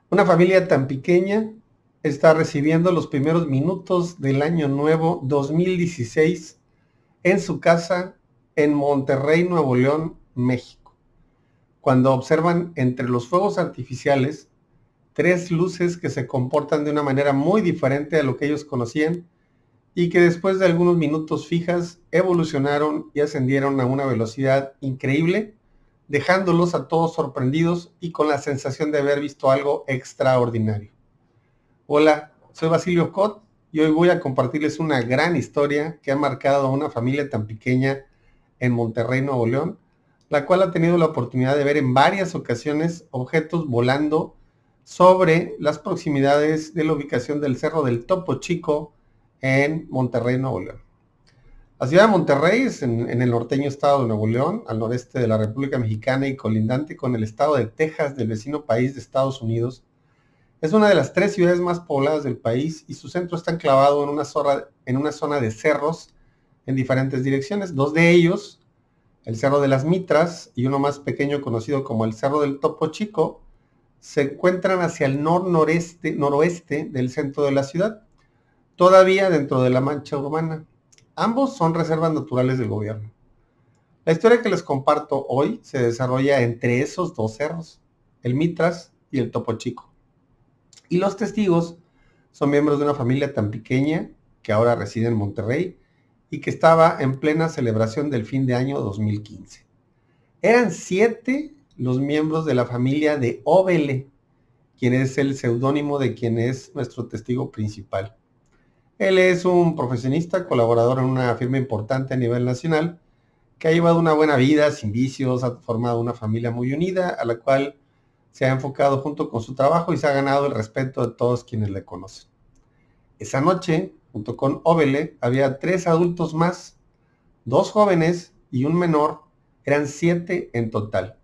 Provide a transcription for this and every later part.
Una familia tan pequeña está recibiendo los primeros minutos del año nuevo 2016 en su casa en Monterrey, Nuevo León, México, cuando observan entre los fuegos artificiales tres luces que se comportan de una manera muy diferente a lo que ellos conocían y que después de algunos minutos fijas evolucionaron y ascendieron a una velocidad increíble, dejándolos a todos sorprendidos y con la sensación de haber visto algo extraordinario. Hola, soy Basilio Cot y hoy voy a compartirles una gran historia que ha marcado a una familia tan pequeña en Monterrey, Nuevo León, la cual ha tenido la oportunidad de ver en varias ocasiones objetos volando sobre las proximidades de la ubicación del Cerro del Topo Chico en Monterrey, Nuevo León. La ciudad de Monterrey es en el norteño estado de Nuevo León, al noreste de la República Mexicana y colindante con el estado de Texas del vecino país de Estados Unidos. Es una de las tres ciudades más pobladas del país y su centro está enclavado en una zona de cerros en diferentes direcciones. Dos de ellos, el Cerro de las Mitras y uno más pequeño conocido como el Cerro del Topo Chico, se encuentran hacia el noroeste del centro de la ciudad, todavía dentro de la mancha urbana. Ambos son reservas naturales del gobierno. La historia que les comparto hoy se desarrolla entre esos dos cerros, el Mitras y el Topo Chico. Y los testigos son miembros de una familia tan pequeña que ahora reside en Monterrey y que estaba en plena celebración del fin de año 2015. Eran 7 los miembros de la familia de Óvele, quien es el seudónimo de quien es nuestro testigo principal. Él es un profesionista, colaborador en una firma importante a nivel nacional, que ha llevado una buena vida sin vicios, ha formado una familia muy unida, a la cual se ha enfocado junto con su trabajo y se ha ganado el respeto de todos quienes le conocen. Esa noche, junto con Óvele, había 3 adultos más, 2 jóvenes y un menor, eran 7 en total.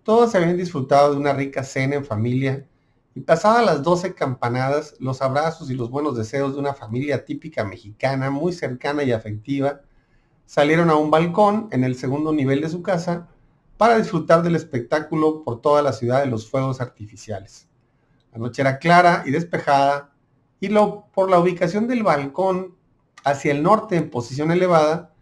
Todos habían disfrutado de una rica cena en familia y pasadas las 12 campanadas, los abrazos y los buenos deseos de una familia típica mexicana, muy cercana y afectiva, salieron a un balcón en el segundo nivel de su casa para disfrutar del espectáculo por toda la ciudad de los fuegos artificiales. La noche era clara y despejada y por la ubicación del balcón hacia el norte en posición elevada,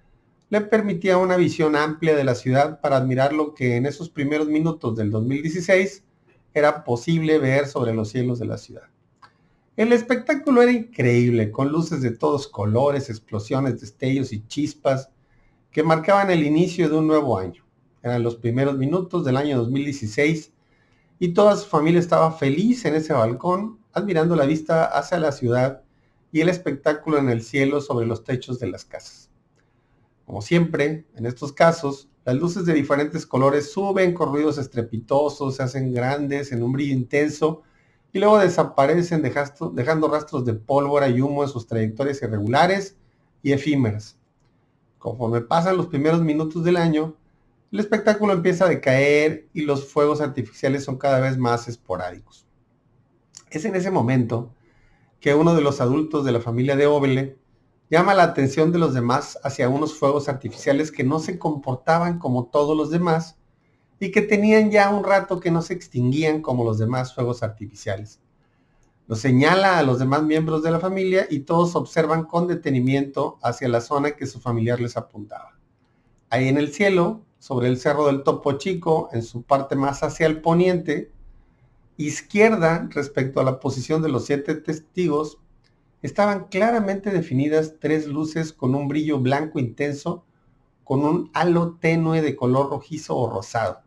le permitía una visión amplia de la ciudad para admirar lo que en esos primeros minutos del 2016 era posible ver sobre los cielos de la ciudad. El espectáculo era increíble, con luces de todos colores, explosiones, destellos y chispas que marcaban el inicio de un nuevo año. Eran los primeros minutos del año 2016 y toda su familia estaba feliz en ese balcón, admirando la vista hacia la ciudad y el espectáculo en el cielo sobre los techos de las casas. Como siempre, en estos casos, las luces de diferentes colores suben con ruidos estrepitosos, se hacen grandes en un brillo intenso y luego desaparecen dejando rastros de pólvora y humo en sus trayectorias irregulares y efímeras. Conforme pasan los primeros minutos del año, el espectáculo empieza a decaer y los fuegos artificiales son cada vez más esporádicos. Es en ese momento que uno de los adultos de la familia de Óvele llama la atención de los demás hacia unos fuegos artificiales que no se comportaban como todos los demás y que tenían ya un rato que no se extinguían como los demás fuegos artificiales. Lo señala a los demás miembros de la familia y todos observan con detenimiento hacia la zona que su familiar les apuntaba. Ahí en el cielo, sobre el cerro del Topo Chico, en su parte más hacia el poniente, izquierda respecto a la posición de los 7 testigos, estaban claramente definidas 3 luces con un brillo blanco intenso, con un halo tenue de color rojizo o rosado.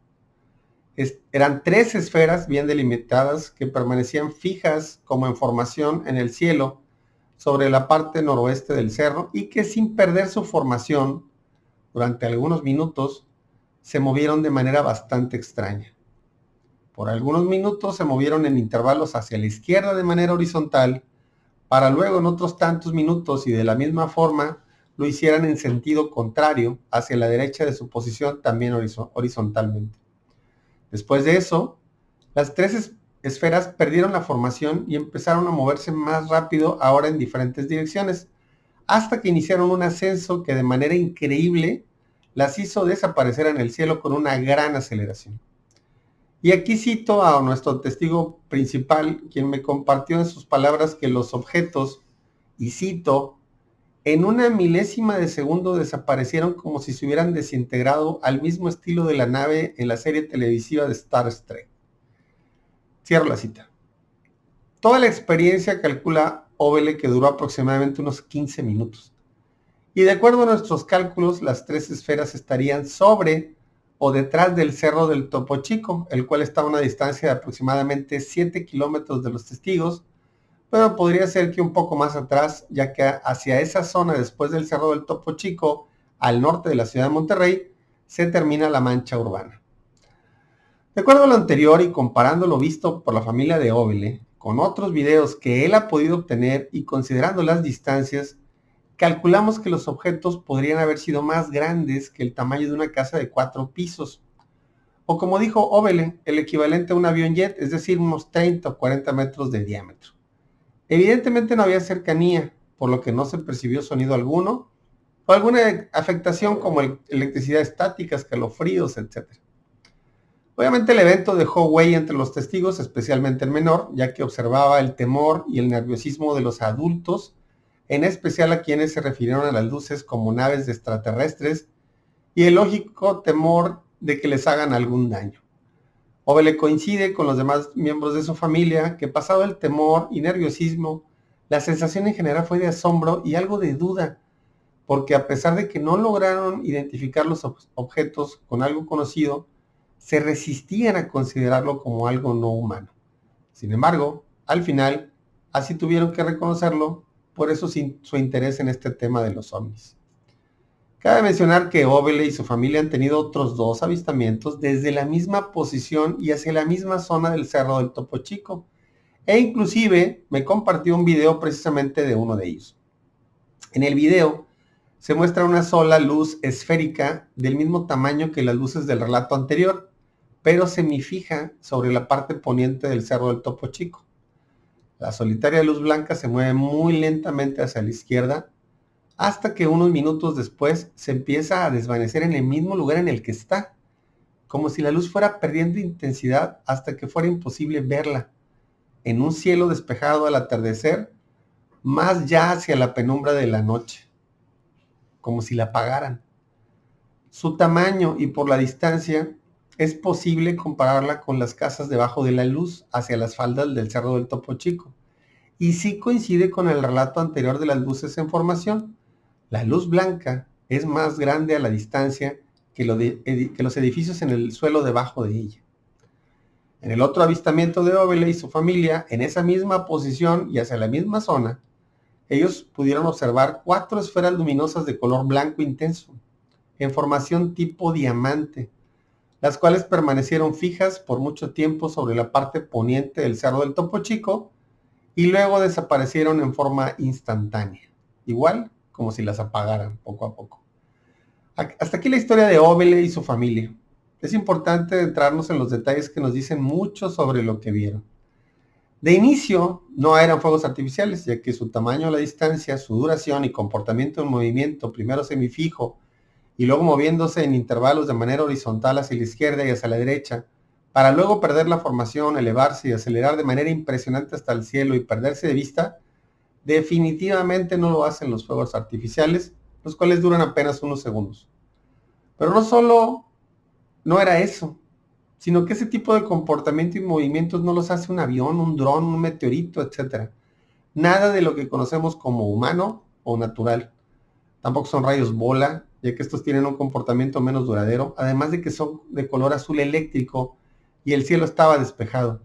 Eran 3 esferas bien delimitadas que permanecían fijas como en formación en el cielo sobre la parte noroeste del cerro y que sin perder su formación durante algunos minutos se movieron de manera bastante extraña. Por algunos minutos se movieron en intervalos hacia la izquierda de manera horizontal, para luego en otros tantos minutos y de la misma forma lo hicieran en sentido contrario hacia la derecha de su posición también horizontalmente. Después de eso, las 3 esferas perdieron la formación y empezaron a moverse más rápido ahora en diferentes direcciones, hasta que iniciaron un ascenso que de manera increíble las hizo desaparecer en el cielo con una gran aceleración. Y aquí cito a nuestro testigo principal, quien me compartió en sus palabras que los objetos, y cito, en una milésima de segundo desaparecieron como si se hubieran desintegrado al mismo estilo de la nave en la serie televisiva de Star Trek. Cierro la cita. Toda la experiencia calcula Ovele que duró aproximadamente unos 15 minutos. Y de acuerdo a nuestros cálculos, las tres esferas estarían sobre o detrás del cerro del Topo Chico, el cual está a una distancia de aproximadamente 7 kilómetros de los testigos, pero podría ser que un poco más atrás, ya que hacia esa zona después del cerro del Topo Chico, al norte de la ciudad de Monterrey, se termina la mancha urbana. De acuerdo a lo anterior y comparando lo visto por la familia de Ovele con otros videos que él ha podido obtener y considerando las distancias, calculamos que los objetos podrían haber sido más grandes que el tamaño de una casa de 4 pisos. O como dijo Ovele, el equivalente a un avión jet, es decir, unos 30 o 40 metros de diámetro. Evidentemente no había cercanía, por lo que no se percibió sonido alguno, o alguna afectación como electricidad estática, escalofríos, etc. Obviamente el evento dejó huella entre los testigos, especialmente el menor, ya que observaba el temor y el nerviosismo de los adultos, en especial a quienes se refirieron a las luces como naves de extraterrestres y el lógico temor de que les hagan algún daño. Ovele coincide con los demás miembros de su familia que pasado el temor y nerviosismo, la sensación en general fue de asombro y algo de duda, porque a pesar de que no lograron identificar los objetos con algo conocido, se resistían a considerarlo como algo no humano. Sin embargo, al final, así tuvieron que reconocerlo, por eso su interés en este tema de los ovnis. Cabe mencionar que Ovele y su familia han tenido otros 2 avistamientos desde la misma posición y hacia la misma zona del cerro del Topo Chico, e inclusive me compartió un video precisamente de uno de ellos. En el video se muestra una sola luz esférica del mismo tamaño que las luces del relato anterior, pero semifija sobre la parte poniente del cerro del Topo Chico. La solitaria luz blanca se mueve muy lentamente hacia la izquierda, hasta que unos minutos después se empieza a desvanecer en el mismo lugar en el que está, como si la luz fuera perdiendo intensidad hasta que fuera imposible verla, en un cielo despejado al atardecer, más ya hacia la penumbra de la noche, como si la apagaran. Su tamaño y por la distancia es posible compararla con las casas debajo de la luz hacia las faldas del cerro del Topo Chico, y sí coincide con el relato anterior de las luces en formación. La luz blanca es más grande a la distancia que los edificios en el suelo debajo de ella. En el otro avistamiento de Ovele y su familia, en esa misma posición y hacia la misma zona, ellos pudieron observar 4 esferas luminosas de color blanco intenso, en formación tipo diamante, las cuales permanecieron fijas por mucho tiempo sobre la parte poniente del cerro del Topo Chico y luego desaparecieron en forma instantánea, igual como si las apagaran poco a poco. Hasta aquí la historia de Ovele y su familia. Es importante entrarnos en los detalles que nos dicen mucho sobre lo que vieron. De inicio, no eran fuegos artificiales, ya que su tamaño a la distancia, su duración y comportamiento en movimiento, primero semifijo y luego moviéndose en intervalos de manera horizontal hacia la izquierda y hacia la derecha, para luego perder la formación, elevarse y acelerar de manera impresionante hasta el cielo y perderse de vista, definitivamente no lo hacen los fuegos artificiales, los cuales duran apenas unos segundos. Pero no solo no era eso, sino que ese tipo de comportamiento y movimientos no los hace un avión, un dron, un meteorito, etc. Nada de lo que conocemos como humano o natural. Tampoco son rayos bola, ya que estos tienen un comportamiento menos duradero, además de que son de color azul eléctrico y el cielo estaba despejado.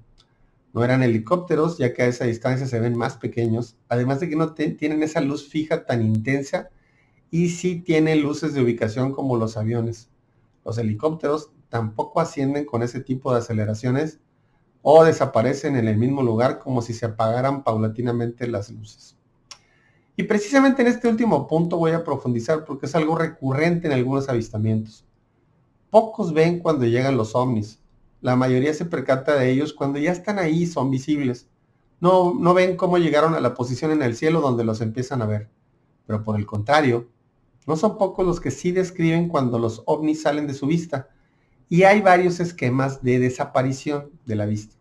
No eran helicópteros, ya que a esa distancia se ven más pequeños, además de que no tienen esa luz fija tan intensa y sí tienen luces de ubicación como los aviones. Los helicópteros tampoco ascienden con ese tipo de aceleraciones o desaparecen en el mismo lugar como si se apagaran paulatinamente las luces. Y precisamente en este último punto voy a profundizar porque es algo recurrente en algunos avistamientos. Pocos ven cuando llegan los ovnis. La mayoría se percata de ellos cuando ya están ahí, son visibles. No ven cómo llegaron a la posición en el cielo donde los empiezan a ver. Pero por el contrario, no son pocos los que sí describen cuando los ovnis salen de su vista. y hay varios esquemas de desaparición de la vista.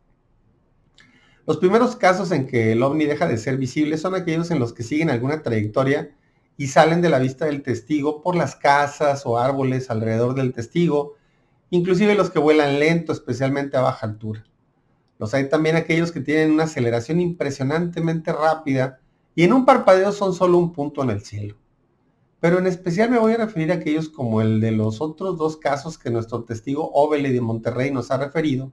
Los primeros casos en que el ovni deja de ser visible son aquellos en los que siguen alguna trayectoria y salen de la vista del testigo por las casas o árboles alrededor del testigo, inclusive los que vuelan lento, especialmente a baja altura. Los hay también aquellos que tienen una aceleración impresionantemente rápida y en un parpadeo son solo un punto en el cielo. Pero en especial me voy a referir a aquellos como el de los otros dos casos que nuestro testigo Óvele de Monterrey nos ha referido.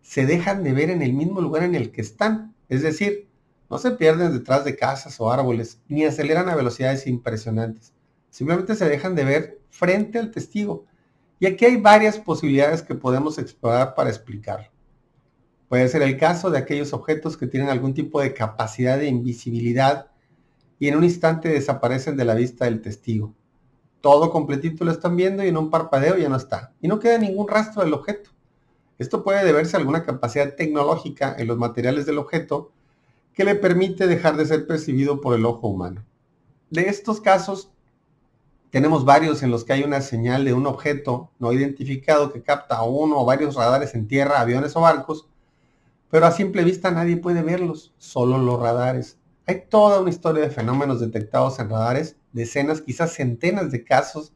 Se dejan de ver en el mismo lugar en el que están, es decir, no se pierden detrás de casas o árboles, ni aceleran a velocidades impresionantes. Simplemente se dejan de ver frente al testigo. Y aquí hay varias posibilidades que podemos explorar para explicarlo. Puede ser el caso de aquellos objetos que tienen algún tipo de capacidad de invisibilidad y en un instante desaparecen de la vista del testigo. Todo completito lo están viendo y en un parpadeo ya no está. Y no queda ningún rastro del objeto. Esto puede deberse a alguna capacidad tecnológica en los materiales del objeto que le permite dejar de ser percibido por el ojo humano. De estos casos, tenemos varios en los que hay una señal de un objeto no identificado que capta uno o varios radares en tierra, aviones o barcos, pero a simple vista nadie puede verlos, solo los radares. Hay toda una historia de fenómenos detectados en radares, decenas, quizás centenas de casos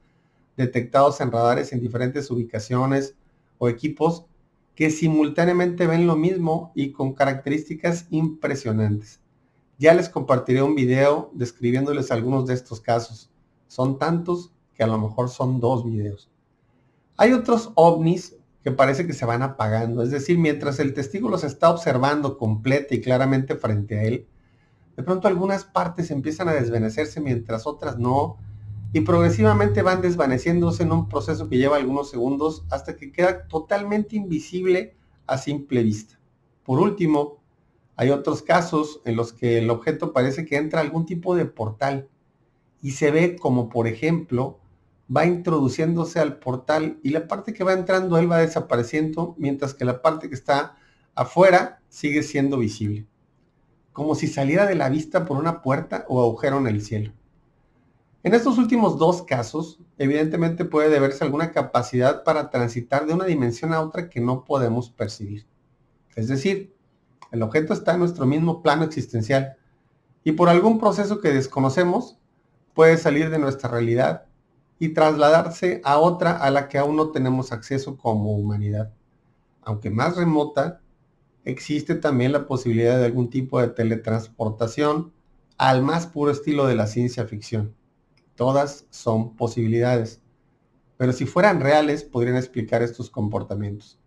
detectados en radares en diferentes ubicaciones o equipos que simultáneamente ven lo mismo y con características impresionantes. Ya les compartiré un video describiéndoles algunos de estos casos. Son tantos que a lo mejor son 2 videos. Hay otros ovnis que parece que se van apagando, es decir, mientras el testigo los está observando completa y claramente frente a él, de pronto algunas partes empiezan a desvanecerse mientras otras no, y progresivamente van desvaneciéndose en un proceso que lleva algunos segundos hasta que queda totalmente invisible a simple vista. Por último, hay otros casos en los que el objeto parece que entra a algún tipo de portal y se ve como, por ejemplo, va introduciéndose al portal y la parte que va entrando él va desapareciendo, mientras que la parte que está afuera sigue siendo visible, como si saliera de la vista por una puerta o agujero en el cielo. En estos últimos 2 casos, evidentemente puede deberse a alguna capacidad para transitar de una dimensión a otra que no podemos percibir. Es decir, el objeto está en nuestro mismo plano existencial y por algún proceso que desconocemos puede salir de nuestra realidad y trasladarse a otra a la que aún no tenemos acceso como humanidad. Aunque más remota, existe también la posibilidad de algún tipo de teletransportación al más puro estilo de la ciencia ficción. Todas son posibilidades, pero si fueran reales podrían explicar estos comportamientos.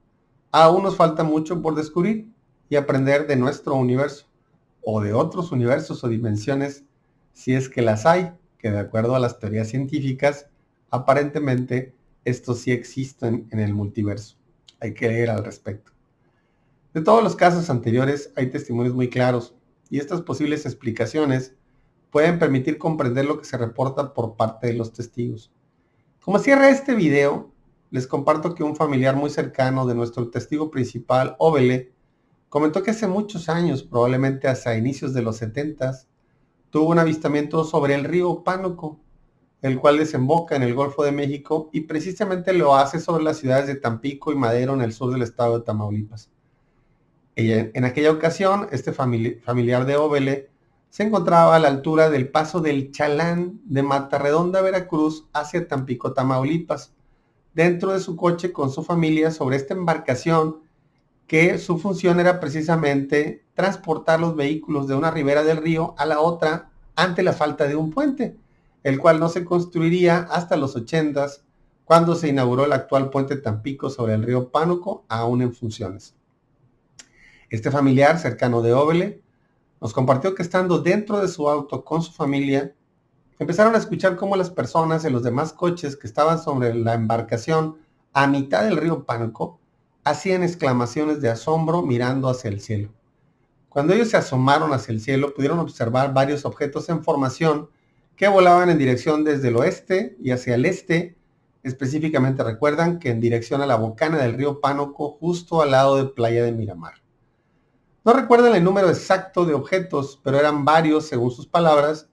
Aún nos falta mucho por descubrir y aprender de nuestro universo, o de otros universos o dimensiones, si es que las hay, que de acuerdo a las teorías científicas, aparentemente estos sí existen en el multiverso. Hay que leer al respecto. De todos los casos anteriores hay testimonios muy claros, y estas posibles explicaciones pueden permitir comprender lo que se reporta por parte de los testigos. Como cierre este video, les comparto que un familiar muy cercano de nuestro testigo principal, Óvele, comentó que hace muchos años, probablemente hasta inicios de los 70s, tuvo un avistamiento sobre el río Pánuco, el cual desemboca en el Golfo de México y precisamente lo hace sobre las ciudades de Tampico y Madero en el sur del estado de Tamaulipas. En aquella ocasión, este familiar de Óvele se encontraba a la altura del paso del Chalán de Matarredonda, Veracruz, hacia Tampico, Tamaulipas, dentro de su coche con su familia sobre esta embarcación que su función era precisamente transportar los vehículos de una ribera del río a la otra ante la falta de un puente, el cual no se construiría hasta los 80s, cuando se inauguró el actual puente Tampico sobre el río Pánuco, aún en funciones. Este familiar cercano de Óvele nos compartió que estando dentro de su auto con su familia, empezaron a escuchar cómo las personas en los demás coches que estaban sobre la embarcación a mitad del río Pánuco hacían exclamaciones de asombro mirando hacia el cielo. Cuando ellos se asomaron hacia el cielo, pudieron observar varios objetos en formación que volaban en dirección desde el oeste y hacia el este. Específicamente recuerdan que en dirección a la bocana del río Pánuco, justo al lado de Playa de Miramar. No recuerdan el número exacto de objetos, pero eran varios según sus palabras,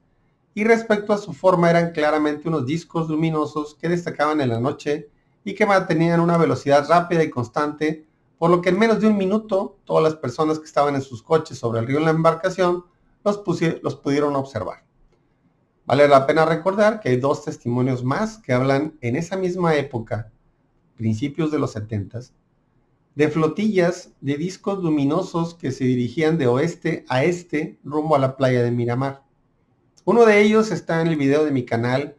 y respecto a su forma eran claramente unos discos luminosos que destacaban en la noche y que mantenían una velocidad rápida y constante, por lo que en menos de un minuto todas las personas que estaban en sus coches sobre el río en la embarcación los pudieron observar. Vale la pena recordar que hay dos testimonios más que hablan en esa misma época, principios de los 70s, de flotillas de discos luminosos que se dirigían de oeste a este rumbo a la playa de Miramar. Uno de ellos está en el video de mi canal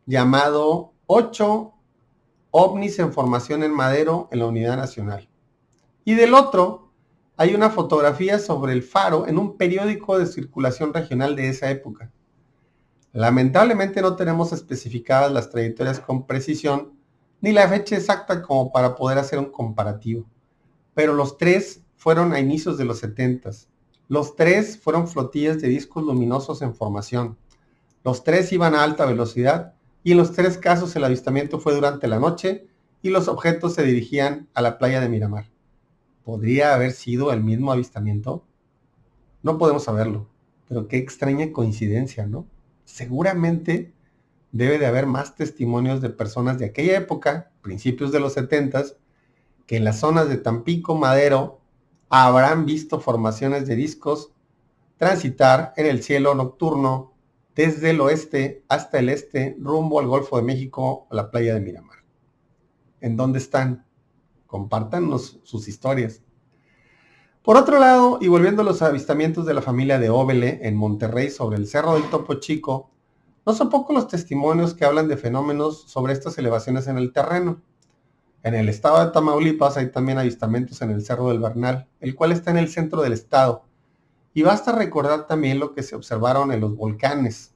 llamado 8 ovnis en formación en Madero en la Unidad Nacional. Y del otro hay una fotografía sobre el faro en un periódico de circulación regional de esa época. Lamentablemente no tenemos especificadas las trayectorias con precisión ni la fecha exacta como para poder hacer un comparativo. Pero los tres fueron a inicios de los 70s. Los tres fueron flotillas de discos luminosos en formación. Los tres iban a alta velocidad y en los tres casos el avistamiento fue durante la noche y los objetos se dirigían a la playa de Miramar. ¿Podría haber sido el mismo avistamiento? No podemos saberlo, pero qué extraña coincidencia, ¿no? Seguramente debe de haber más testimonios de personas de aquella época, principios de los 70s, que en las zonas de Tampico, Madero, habrán visto formaciones de discos transitar en el cielo nocturno desde el oeste hasta el este, rumbo al Golfo de México, a la playa de Miramar. ¿En dónde están? Compártanos sus historias. Por otro lado, y volviendo a los avistamientos de la familia de Óvele en Monterrey sobre el Cerro del Topo Chico, no son pocos los testimonios que hablan de fenómenos sobre estas elevaciones en el terreno. En el estado de Tamaulipas hay también avistamientos en el Cerro del Bernal, el cual está en el centro del estado. Y basta recordar también lo que se observaron en los volcanes.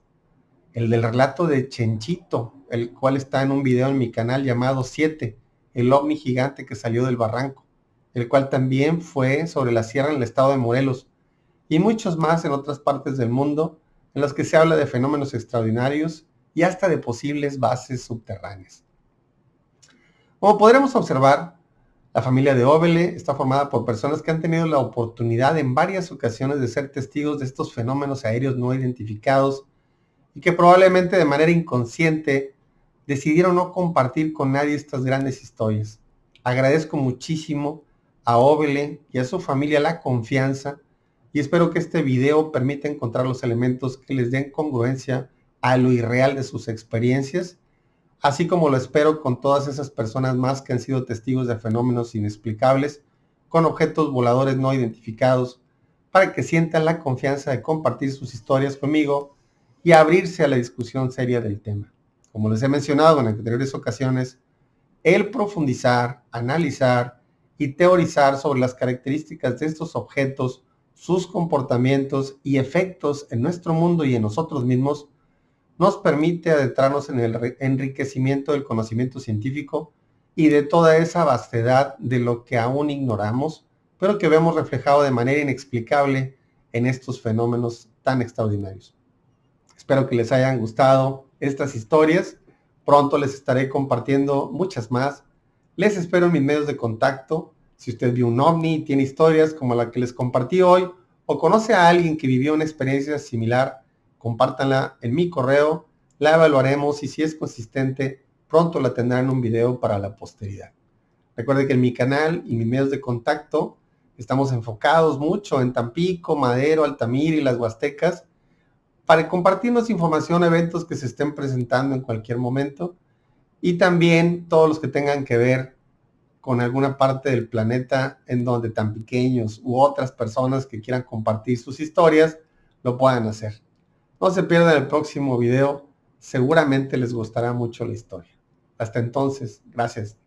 El del relato de Chenchito, el cual está en un video en mi canal llamado 7, el ovni gigante que salió del barranco, el cual también fue sobre la sierra en el estado de Morelos, y muchos más en otras partes del mundo, en los que se habla de fenómenos extraordinarios y hasta de posibles bases subterráneas. Como podremos observar, la familia de Óvele está formada por personas que han tenido la oportunidad en varias ocasiones de ser testigos de estos fenómenos aéreos no identificados y que probablemente de manera inconsciente decidieron no compartir con nadie estas grandes historias. Agradezco muchísimo a Óvele y a su familia la confianza y espero que este video permita encontrar los elementos que les den congruencia a lo irreal de sus experiencias, así como lo espero con todas esas personas más que han sido testigos de fenómenos inexplicables con objetos voladores no identificados, para que sientan la confianza de compartir sus historias conmigo y abrirse a la discusión seria del tema. Como les he mencionado en anteriores ocasiones, el profundizar, analizar y teorizar sobre las características de estos objetos, sus comportamientos y efectos en nuestro mundo y en nosotros mismos, nos permite adentrarnos en el enriquecimiento del conocimiento científico y de toda esa vastedad de lo que aún ignoramos, pero que vemos reflejado de manera inexplicable en estos fenómenos tan extraordinarios. Espero que les hayan gustado estas historias. Pronto les estaré compartiendo muchas más. Les espero en mis medios de contacto. Si usted vio un ovni y tiene historias como la que les compartí hoy, o conoce a alguien que vivió una experiencia similar, compártanla en mi correo, la evaluaremos y si es consistente, pronto la tendrán en un video para la posteridad. Recuerde que en mi canal y mis medios de contacto estamos enfocados mucho en Tampico, Madero, Altamira y las Huastecas, para compartirnos información, eventos que se estén presentando en cualquier momento, y también todos los que tengan que ver con alguna parte del planeta en donde tampiqueños u otras personas que quieran compartir sus historias lo puedan hacer. No se pierdan el próximo video, seguramente les gustará mucho la historia. Hasta entonces, gracias.